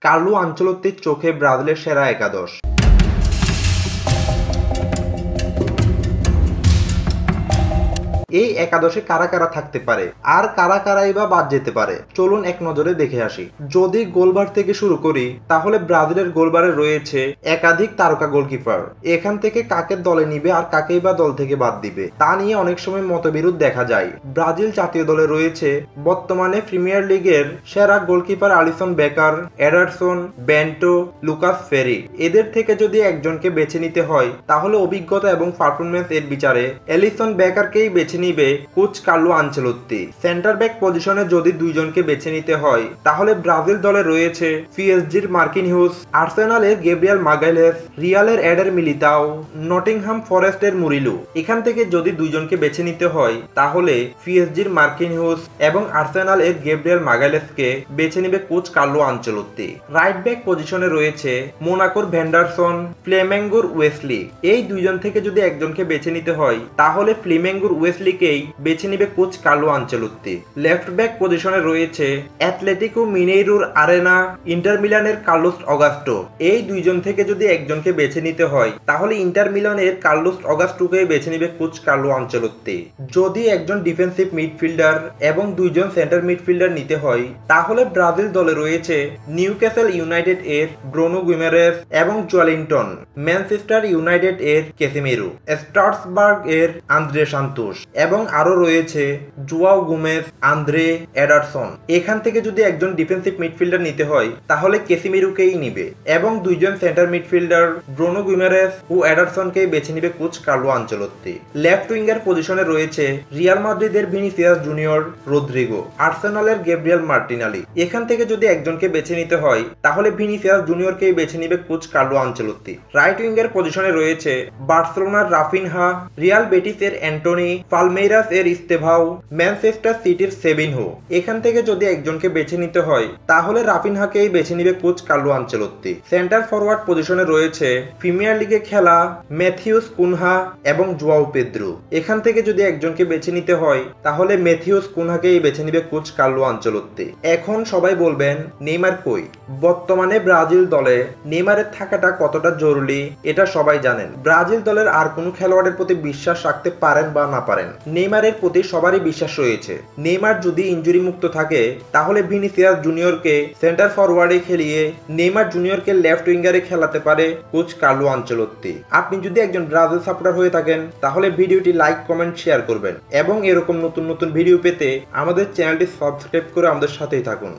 Carlo আনচেলত্তির চোখে ব্রাজিলের সেরা একাদশ। এই একাদশে কারা কারা থাকতে পারে আর কারা কারাই বা বাদ যেতে পারে, চলুন এক নজরে দেখে আসি। যদি গোলবার থেকে শুরু করি তাহলে ব্রাজিলের গোলবারে রয়েছে একাধিক তারকা গোলকিপার। এখান থেকে কাকে দলে নিবে আর কাকেই বা দল থেকে বাদ দিবে তা নিয়ে অনেক সময় মতবিরোধ দেখা যায়। ব্রাজিল জাতীয় দলে রয়েছে বর্তমানে প্রিমিয়ার লিগের সেরা goalkeeper Alisson Becker, Ederson, Bento, Lucas Perri. এদের থেকে যদি একজনকে বেছে নিতে হয় তাহলে অভিজ্ঞতা এবং পারফরমেন্স এর বিচারে এলিসন বেকারকেই বেছে নিবে coach Carlo Ancelotti. Centre back পজিশনে যদি দুইজনকে বেছে নিতে হয় তাহলে ব্রাজিল দলে রয়েছে পিএসজির মার্কিনহিউস, আর্সেনালের গ্যাব্রিয়েল মাগালেস, রিয়ালের এডের মিলিতাও, নটিংহাম ফরেস্টের মুরিলু। এখান থেকে যদি দুইজনকে বেছে নিতে হয় তাহলে পিএসজির মার্কিনহিউস এবং আর্সেনালের গ্যাব্রিয়েল মাগালেসকে বেছে নিবে coach Carlo Ancelotti. Right back পজিশনে রয়েছে মোনাকোর ভেন্ডারসন, ফ্লেমেঙ্গোর ওয়েসলি। এই দুইজন থেকে যদি একজনকে বেছে নিতে হয় তাহলে ফ্লেমেঙ্গোর ওয়েসলিকেই বেছে নিবে coach Carlo Ancelotti. Left back পজিশনে রয়েছে অ্যাথলেটিকো মিনেইরোর আরেনা, ইন্টার মিলানের কার্লোস অগাস্টো। এই দুইজন থেকে যদি একজনকে বেছে নিতে হয় তাহলে ইন্টার মিলানের কার্লোস অগাস্টোকেই বেছে নিবে কোচ কার্লো আনচেলত্তি। যদি একজন ডিফেন্সিভ মিডফিল্ডার এবং দুইজন সেন্টার মিডফিল্ডার নিতে হয় তাহলে ব্রাজিল দলে রয়েছে নিউক্যাসল ইউনাইটেড এর ব্রুনো গুইমারেস এবং জোয়েলিংটন, ম্যানচেস্টার ইউনাইটেড এর ক্যাসিমিরো, স্ট্রাসবার্গ এর আন্দ্রে সান্তোস এবং আরো রয়েছে জুয়াও গোমেজ, আন্দ্রে, এডারসন। এখান থেকে যদি একজন ডিফেন্সিভ মিডফিল্ডার নিতে হয় তাহলে ক্যাসিমিরোকেই নিবে এবং দুইজন সেন্টার মিডফিল্ডার ব্রুনো গুইমারেস ও এডারসনকেই বেছে নিবে coach Carlo Ancelotti. Left winger পজিশনে রয়েছে রিয়াল মাদ্রিদের ভিনিসিয়াস জুনিয়র, রদ্রিগো, আর্সেনালের গ্যাব্রিয়েল মার্টিনেলি। এখান থেকে যদি একজনকে বেছে নিতে হয় তাহলে ভিনিসিয়াস জুনিয়রকেই বেছে নিবে coach Carlo Ancelotti. Right winger পজিশনে রয়েছে বার্সেলোনার রাফিনহা, রিয়াল বেটিসের অ্যান্টনি, পালমেইরাস এর ইস্তেভাও, ম্যানচেস্টার সিটির সেভিনহো। এখান থেকে যদি একজনকে বেছে নিতে হয় তাহলে রাফিনহাকেই বেছে নিবে coach Carlo Ancelotti. Centre forward পজিশনে রয়েছে প্রিমিয়ার লিগে খেলা ম্যাথিউস কুনহা এবং জুয়াও পেদ্রো। এখান থেকে যদি একজনকে বেছে নিতে হয় তাহলে ম্যাথিউস কুনহাকেই বেছে নিবে কোচ কার্লো আনচেলত্তি। এখন সবাই বলবেন নেইমার কই? বর্তমানে ব্রাজিল দলে নেইমারের থাকাটা কতটা জরুরি এটা সবাই জানেন। ব্রাজিল দলের আর কোনো খেলোয়াড়ের প্রতি বিশ্বাস রাখতে পারেন বা না পারেন, নেইমারের প্রতি সবারই বিশ্বাস রয়েছে। নেইমার যদি ইনজুরি মুক্ত থাকে তাহলে ভিনিসিয়াস জুনিয়রকে সেন্টার ফরওয়ার্ডে খেলিয়ে নেইমার জুনিয়রকে লেফট উইঙ্গারে খেলাতে পারে কোচ কার্লো আনচেলত্তি। আপনি যদি একজন ব্রাজিল সাপোর্টার হয়ে থাকেন তাহলে ভিডিওটি লাইক, কমেন্ট, শেয়ার করবেন এবং এরকম নতুন নতুন ভিডিও পেতে আমাদের চ্যানেলটি সাবস্ক্রাইব করে আমাদের সাথেই থাকুন।